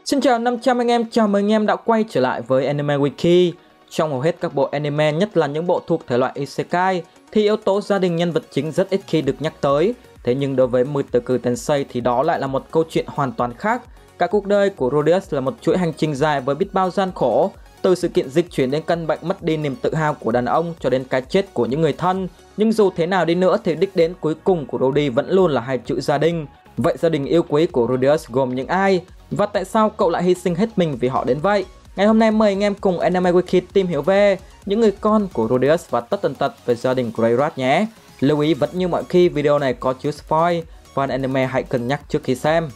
Xin chào 500 anh em, chào mừng anh em đã quay trở lại với Anime Wiki. Trong hầu hết các bộ anime, nhất là những bộ thuộc thể loại Isekai, thì yếu tố gia đình nhân vật chính rất ít khi được nhắc tới. Thế nhưng đối với Muteku Tensei thì đó lại là một câu chuyện hoàn toàn khác. Cả cuộc đời của Rudeus là một chuỗi hành trình dài với biết bao gian khổ. Từ sự kiện dịch chuyển đến căn bệnh mất đi niềm tự hào của đàn ông cho đến cái chết của những người thân. Nhưng dù thế nào đi nữa thì đích đến cuối cùng của Rudy vẫn luôn là hai chữ gia đình. Vậy gia đình yêu quý của Rudeus gồm những ai? Và tại sao cậu lại hy sinh hết mình vì họ đến vậy? Ngày hôm nay mời anh em cùng Anime Wiki tìm hiểu về những người con của Rudeus và tất tần tật về gia đình Greyrat nhé. Lưu ý vẫn như mọi khi, video này có chứa spoil, fan anime hãy cân nhắc trước khi xem.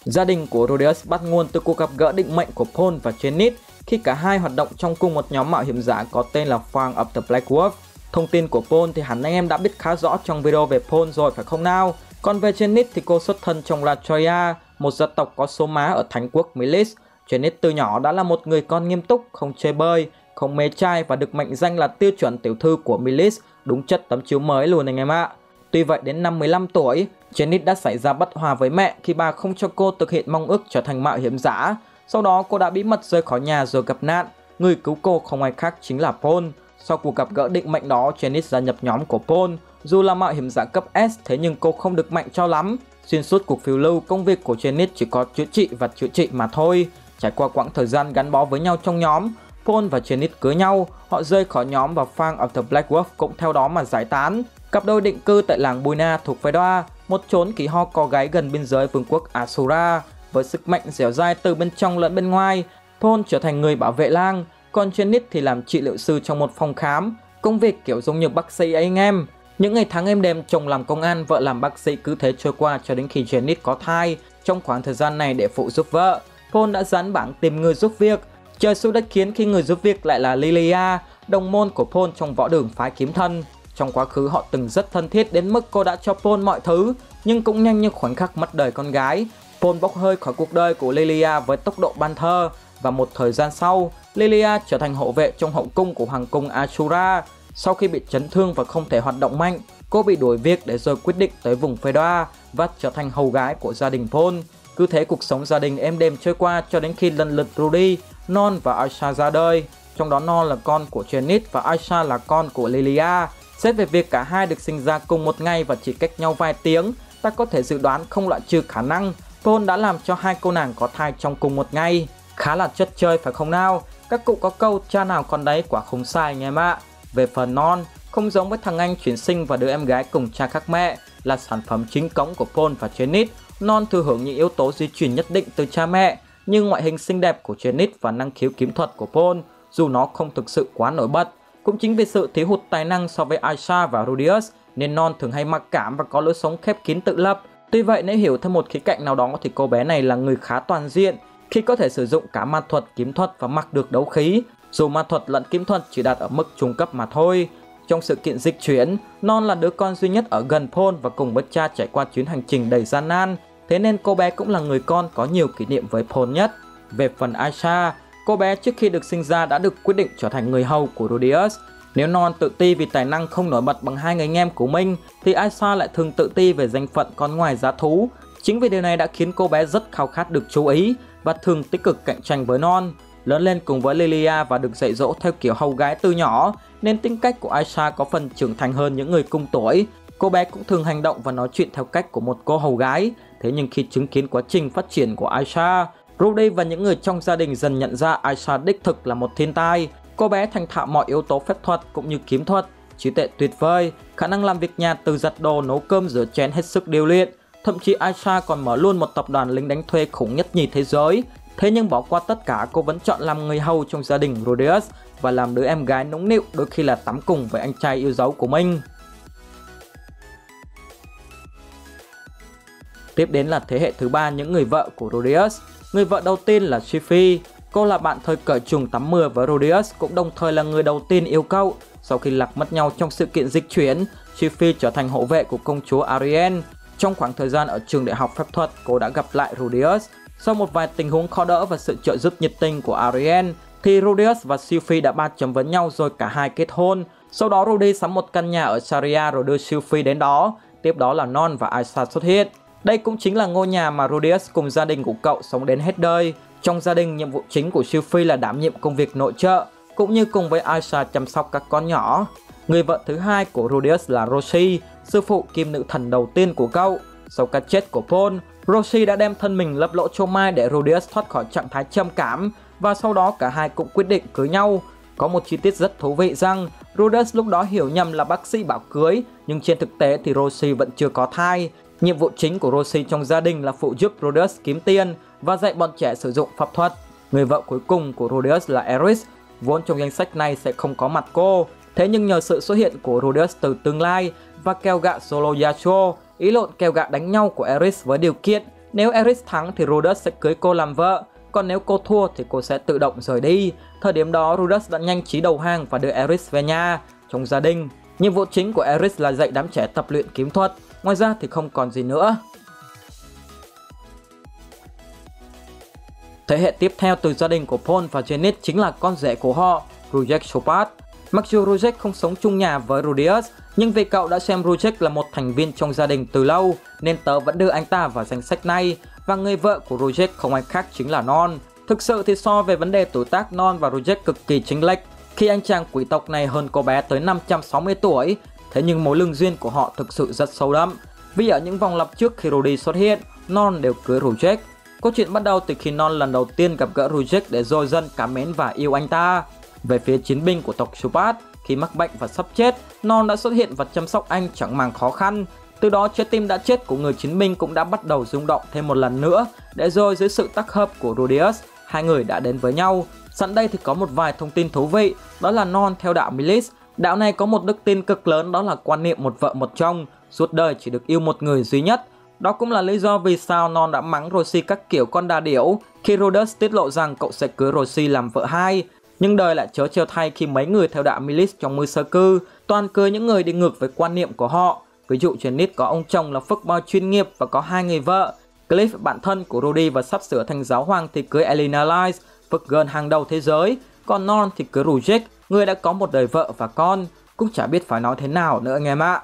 Gia đình của Rudeus bắt nguồn từ cuộc gặp gỡ định mệnh của Paul và Zenith khi cả hai hoạt động trong cùng một nhóm mạo hiểm giả có tên là Fang of the Black Wolf. Thông tin của Paul thì hẳn anh em đã biết khá rõ trong video về Paul rồi phải không nào? Còn về Zenith thì cô xuất thân trong Latroya, một gia tộc có số má ở Thánh quốc Milis. Zenith từ nhỏ đã là một người con nghiêm túc, không chơi bời, không mê trai và được mệnh danh là tiêu chuẩn tiểu thư của Milis, đúng chất tấm chiếu mới luôn anh em ạ. Tuy vậy đến năm 15 tuổi, Zenith đã xảy ra bất hòa với mẹ khi bà không cho cô thực hiện mong ước trở thành mạo hiểm giả. Sau đó cô đã bí mật rời khỏi nhà rồi gặp nạn. Người cứu cô không ai khác chính là Paul. Sau cuộc gặp gỡ định mệnh đó, Zenith gia nhập nhóm của Paul. Dù là mạo hiểm giả cấp S, thế nhưng cô không được mạnh cho lắm. Xuyên suốt cuộc phiêu lưu, công việc của Zenith chỉ có chữa trị và chữa trị mà thôi. Trải qua quãng thời gian gắn bó với nhau trong nhóm, Paul và Zenith cưới nhau. Họ rời khỏi nhóm và Fang of the Black Wolf cũng theo đó mà giải tán. Cặp đôi định cư tại làng Buina thuộc Pheda, một chốn kỳ ho có gáy gần biên giới vương quốc Asura. Với sức mạnh dẻo dai từ bên trong lẫn bên ngoài, Paul trở thành người bảo vệ làng, còn Zenith thì làm trị liệu sư trong một phòng khám. Công việc kiểu giống như bác sĩ ấy anh em. Những ngày tháng êm đềm, chồng làm công an, vợ làm bác sĩ cứ thế trôi qua cho đến khi Zenith có thai. Trong khoảng thời gian này để phụ giúp vợ, Paul đã dán bảng tìm người giúp việc. Trời xui đất khiến khi người giúp việc lại là Lilia, đồng môn của Paul trong võ đường phái kiếm thân. Trong quá khứ họ từng rất thân thiết đến mức cô đã cho Paul mọi thứ, nhưng cũng nhanh như khoảnh khắc mất đời con gái, Paul bốc hơi khỏi cuộc đời của Lilia với tốc độ ban thơ. Và một thời gian sau, Lilia trở thành hộ vệ trong hậu cung của hoàng cung Ashura. Sau khi bị chấn thương và không thể hoạt động mạnh, cô bị đuổi việc để rồi quyết định tới vùng Pheda và trở thành hầu gái của gia đình Paul. Cứ thế cuộc sống gia đình êm đềm trôi qua cho đến khi lần lượt Rudy, Non và Aisha ra đời. Trong đó Non là con của Zenith và Aisha là con của Lilia. Xét về việc cả hai được sinh ra cùng một ngày và chỉ cách nhau vài tiếng, ta có thể dự đoán không loại trừ khả năng Paul đã làm cho hai cô nàng có thai trong cùng một ngày. Khá là chất chơi phải không nào? Các cụ có câu cha nào con đấy, quả không sai anh em ạ. Về phần Non, không giống với thằng anh chuyển sinh và đứa em gái cùng cha khác mẹ, là sản phẩm chính cống của Paul và Zenith. Non thừa hưởng những yếu tố di truyền nhất định từ cha mẹ, nhưng ngoại hình xinh đẹp của Zenith và năng khiếu kiếm thuật của Paul, dù nó không thực sự quá nổi bật. Cũng chính vì sự thiếu hụt tài năng so với Aisha và Rudeus nên Non thường hay mặc cảm và có lối sống khép kín tự lập. Tuy vậy nếu hiểu theo một khía cạnh nào đó thì cô bé này là người khá toàn diện khi có thể sử dụng cả ma thuật, kiếm thuật và mặc được đấu khí, dù ma thuật lẫn kiếm thuật chỉ đạt ở mức trung cấp mà thôi. Trong sự kiện dịch chuyển, Non là đứa con duy nhất ở gần Paul và cùng với cha trải qua chuyến hành trình đầy gian nan, thế nên cô bé cũng là người con có nhiều kỷ niệm với Paul nhất. Về phần Aisha, cô bé trước khi được sinh ra đã được quyết định trở thành người hầu của Rudeus. Nếu Non tự ti vì tài năng không nổi bật bằng hai người anh em của mình, thì Aisha lại thường tự ti về danh phận con ngoài giá thú. Chính vì điều này đã khiến cô bé rất khao khát được chú ý và thường tích cực cạnh tranh với Non. Lớn lên cùng với Lilia và được dạy dỗ theo kiểu hầu gái từ nhỏ, nên tính cách của Aisha có phần trưởng thành hơn những người cùng tuổi. Cô bé cũng thường hành động và nói chuyện theo cách của một cô hầu gái. Thế nhưng khi chứng kiến quá trình phát triển của Aisha, Rudy và những người trong gia đình dần nhận ra Aisha đích thực là một thiên tài. Cô bé thành thạo mọi yếu tố phép thuật cũng như kiếm thuật, trí tuệ tuyệt vời, khả năng làm việc nhà từ giặt đồ, nấu cơm, rửa chén hết sức điêu luyện. Thậm chí Aisha còn mở luôn một tập đoàn lính đánh thuê khủng nhất nhì thế giới. Thế nhưng bỏ qua tất cả, cô vẫn chọn làm người hầu trong gia đình Rudeus và làm đứa em gái nũng nịu, đôi khi là tắm cùng với anh trai yêu dấu của mình. Tiếp đến là thế hệ thứ ba những người vợ của Rudeus. Người vợ đầu tiên là Shifi. Cô là bạn thời cởi chuồng tắm mưa với Rudeus, cũng đồng thời là người đầu tiên yêu cậu. Sau khi lạc mất nhau trong sự kiện dịch chuyển, Shifi trở thành hộ vệ của công chúa Ariel. Trong khoảng thời gian ở trường đại học phép thuật, cô đã gặp lại Rudeus. Sau một vài tình huống khó đỡ và sự trợ giúp nhiệt tình của Ariel, thì Rudeus và Sylvie đã 3 chấm với nhau rồi cả hai kết hôn. Sau đó Rudy sắm một căn nhà ở Sharia rồi đưa Sylvie đến đó. Tiếp đó là Non và Aisha xuất hiện. Đây cũng chính là ngôi nhà mà Rudeus cùng gia đình của cậu sống đến hết đời. Trong gia đình, nhiệm vụ chính của Sylvie là đảm nhiệm công việc nội trợ, cũng như cùng với Aisha chăm sóc các con nhỏ. Người vợ thứ hai của Rudeus là Rosie, sư phụ kim nữ thần đầu tiên của cậu. Sau cái chết của Paul, Rosie đã đem thân mình lấp lỗ châu mai để Rudeus thoát khỏi trạng thái trầm cảm, và sau đó cả hai cũng quyết định cưới nhau. Có một chi tiết rất thú vị rằng Rudeus lúc đó hiểu nhầm là bác sĩ bảo cưới, nhưng trên thực tế thì Rosie vẫn chưa có thai. Nhiệm vụ chính của Rosie trong gia đình là phụ giúp Rudeus kiếm tiền và dạy bọn trẻ sử dụng pháp thuật. Người vợ cuối cùng của Rudeus là Eris, vốn trong danh sách này sẽ không có mặt cô. Thế nhưng nhờ sự xuất hiện của Rudeus từ tương lai và kèo gạ solo Yasuo, ý lộn kèo gạ đánh nhau của Eris với điều kiện nếu Eris thắng thì Rudeus sẽ cưới cô làm vợ, còn nếu cô thua thì cô sẽ tự động rời đi. Thời điểm đó Rudeus đã nhanh trí đầu hàng và đưa Eris về nhà. Trong gia đình, nhiệm vụ chính của Eris là dạy đám trẻ tập luyện kiếm thuật, ngoài ra thì không còn gì nữa. Thế hệ tiếp theo từ gia đình của Paul và Janet chính là con rể của họ, Rujek Chopard. Mặc dù Rujek không sống chung nhà với Rudeus, nhưng vì cậu đã xem Rujek là một thành viên trong gia đình từ lâu, nên tớ vẫn đưa anh ta vào danh sách này. Và người vợ của Rujek không ai khác chính là Non. Thực sự thì so về vấn đề tuổi tác, Non và Rujek cực kỳ chênh lệch, khi anh chàng quý tộc này hơn cô bé tới 560 tuổi. Thế nhưng mối lương duyên của họ thực sự rất sâu đậm, vì ở những vòng lặp trước khi Rudy xuất hiện, Non đều cưới Rujek. Câu chuyện bắt đầu từ khi Non lần đầu tiên gặp gỡ Rujek để rồi dần cảm mến và yêu anh ta. Về phía chiến binh của tộc Chopard, khi mắc bệnh và sắp chết, Non đã xuất hiện và chăm sóc anh chẳng màng khó khăn. Từ đó trái tim đã chết của người chiến binh cũng đã bắt đầu rung động thêm một lần nữa, để rồi dưới sự tác hợp của Rudeus, hai người đã đến với nhau. Sẵn đây thì có một vài thông tin thú vị, đó là Non theo đạo Milis. Đạo này có một đức tin cực lớn, đó là quan niệm một vợ một chồng, suốt đời chỉ được yêu một người duy nhất. Đó cũng là lý do vì sao Non đã mắng Rosie các kiểu con đà điểu khi Rudeus tiết lộ rằng cậu sẽ cưới Rosie làm vợ hai. Nhưng đời lại trớ trêu thay khi mấy người theo đạo Milis trong mưu sơ cư toàn cưới những người đi ngược với quan niệm của họ. Ví dụ Janet có ông chồng là fuckboy chuyên nghiệp và có 2 người vợ. Cliff, bạn thân của Rudy và sắp sửa thành giáo hoàng, thì cưới Elena Lyles, fuck girl hàng đầu thế giới. Còn Non thì cưới Rujek, người đã có một đời vợ và con. Cũng chả biết phải nói thế nào nữa anh em ạ.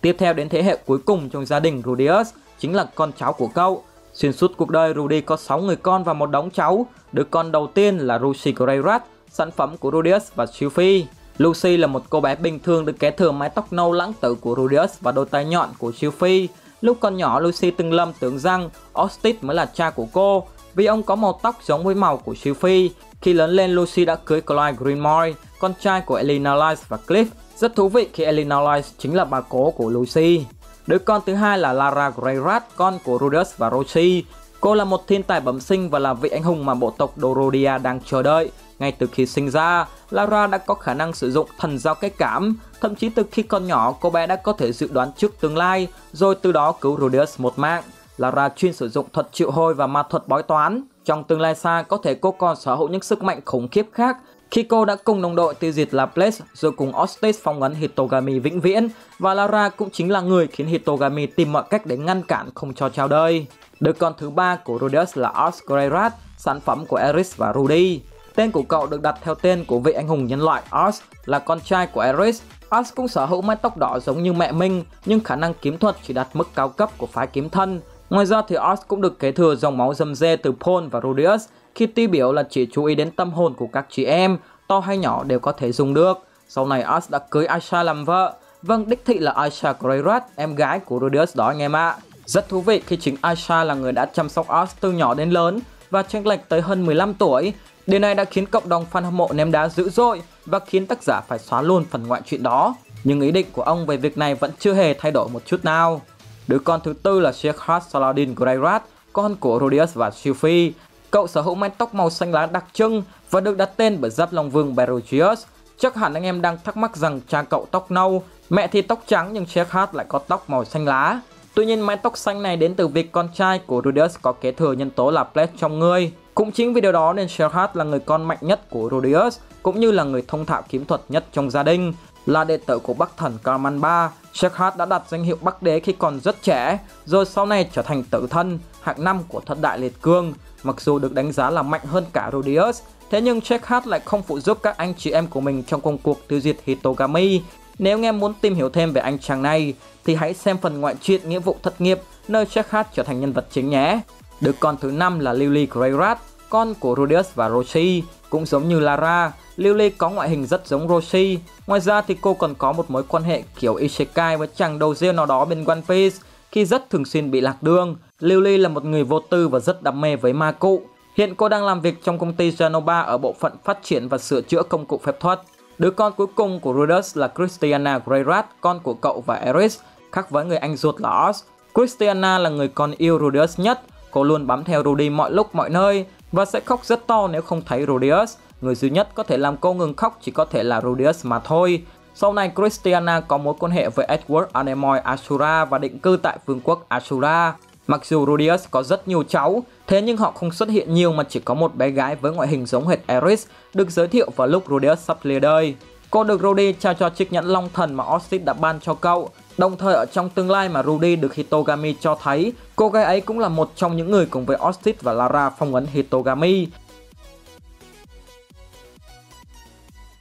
Tiếp theo đến thế hệ cuối cùng trong gia đình Rudeus, chính là con cháu của cậu. Xuyên suốt cuộc đời, Rudy có 6 người con và một đống cháu. Đứa con đầu tiên là Lucy Greyrat, sản phẩm của Rudeus và Sylvie. Lucy là một cô bé bình thường được kế thừa mái tóc nâu lãng tử của Rudeus và đôi tai nhọn của Sylvie. Lúc còn nhỏ, Lucy từng lầm tưởng rằng Ostis mới là cha của cô, vì ông có màu tóc giống với màu của Sylvie. Khi lớn lên, Lucy đã cưới Clyde Greenmore, con trai của Elena Lyles và Cliff. Rất thú vị khi Elena Lyles chính là bà cố của Lucy. Đứa con thứ hai là Lara Greyrat, con của Rudeus và Rosie. Cô là một thiên tài bẩm sinh và là vị anh hùng mà bộ tộc Dorodia đang chờ đợi. Ngay từ khi sinh ra, Lara đã có khả năng sử dụng thần giao cách cảm. Thậm chí từ khi còn nhỏ, cô bé đã có thể dự đoán trước tương lai, rồi từ đó cứu Rudeus một mạng. Lara chuyên sử dụng thuật triệu hồi và ma thuật bói toán. Trong tương lai xa, có thể cô còn sở hữu những sức mạnh khủng khiếp khác, khi cô đã cùng đồng đội tiêu diệt Laplace rồi cùng Ostis phong ấn Hitogami vĩnh viễn, và Lara cũng chính là người khiến Hitogami tìm mọi cách để ngăn cản không cho chào đời. Đứa con thứ ba của Rudeus là Ars Greyrat, sản phẩm của Eris và Rudy. Tên của cậu được đặt theo tên của vị anh hùng nhân loại Ars, là con trai của Eris. Ars cũng sở hữu mái tóc đỏ giống như mẹ mình, nhưng khả năng kiếm thuật chỉ đạt mức cao cấp của phái kiếm thân. Ngoài ra thì Ars cũng được kế thừa dòng máu rầm rê từ Paul và Rudeus, khi tiêu biểu là chỉ chú ý đến tâm hồn của các chị em, to hay nhỏ đều có thể dùng được. Sau này Ars đã cưới Aisha làm vợ. Vâng, đích thị là Aisha Greyrat, em gái của Rudeus đó anh em ạ. Rất thú vị khi chính Aisha là người đã chăm sóc Ars từ nhỏ đến lớn và chênh lệch tới hơn 15 tuổi. Điều này đã khiến cộng đồng fan hâm mộ ném đá dữ dội và khiến tác giả phải xóa luôn phần ngoại truyện đó. Nhưng ý định của ông về việc này vẫn chưa hề thay đổi một chút nào. Đứa con thứ tư là Sheikhat Saladin Greyrat, con của Rudeus và Sylvie. Cậu sở hữu mái tóc màu xanh lá đặc trưng và được đặt tên bởi Giáp Long Vương Berugius. Chắc hẳn anh em đang thắc mắc rằng cha cậu tóc nâu, mẹ thì tóc trắng, nhưng Sheikhat lại có tóc màu xanh lá. Tuy nhiên mái tóc xanh này đến từ việc con trai của Rudeus có kế thừa nhân tố Laplace trong người. Cũng chính vì điều đó nên Sheikhat là người con mạnh nhất của Rudeus, cũng như là người thông thạo kiếm thuật nhất trong gia đình, là đệ tử của Bắc thần Karaman III, Shekhard đã đặt danh hiệu Bắc Đế khi còn rất trẻ, rồi sau này trở thành tử thân hạng 5 của thất đại liệt cương. Mặc dù được đánh giá là mạnh hơn cả Rudeus, thế nhưng Shekhard lại không phụ giúp các anh chị em của mình trong công cuộc tiêu diệt Hitogami. Nếu anh em muốn tìm hiểu thêm về anh chàng này thì hãy xem phần ngoại truyện Nghĩa vụ thất nghiệp nơi Shekhard trở thành nhân vật chính nhé. Đứa con thứ 5 là Lily Greyrat, con của Rudeus và Roshi. Cũng giống như Lara, Lily có ngoại hình rất giống Roshi. Ngoài ra thì cô còn có một mối quan hệ kiểu isekai với chàng đầu rêu nào đó bên One Piece khi rất thường xuyên bị lạc đường. Lily là một người vô tư và rất đam mê với ma cụ. Hiện cô đang làm việc trong công ty Genova ở bộ phận phát triển và sửa chữa công cụ phép thuật. Đứa con cuối cùng của Rudeus là Christiana Greyrat, con của cậu và Eris, khác với người anh ruột là Oz. Christiana là người con yêu Rudeus nhất. Cô luôn bám theo Rudy mọi lúc mọi nơi và sẽ khóc rất to nếu không thấy Rudeus. Người duy nhất có thể làm cô ngừng khóc chỉ có thể là Rudeus mà thôi. Sau này Christiana có mối quan hệ với Edward Anemoy Ashura và định cư tại vương quốc Ashura. Mặc dù Rudeus có rất nhiều cháu, thế nhưng họ không xuất hiện nhiều mà chỉ có một bé gái với ngoại hình giống hệt Eris được giới thiệu vào lúc Rudeus sắp lìa đời. Cô được Rudy trao cho chiếc nhẫn long thần mà Ostrich đã ban cho cậu. Đồng thời ở trong tương lai mà Rudy được Hitogami cho thấy, cô gái ấy cũng là một trong những người cùng với Ostrich và Lara phong ấn Hitogami.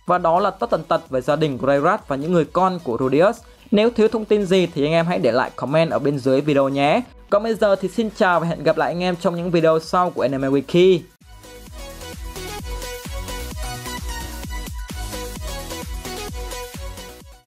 Và đó là tất tần tật về gia đình Greyrat và những người con của Rudeus. Nếu thiếu thông tin gì thì anh em hãy để lại comment ở bên dưới video nhé. Còn bây giờ thì xin chào và hẹn gặp lại anh em trong những video sau của Anime Wiki.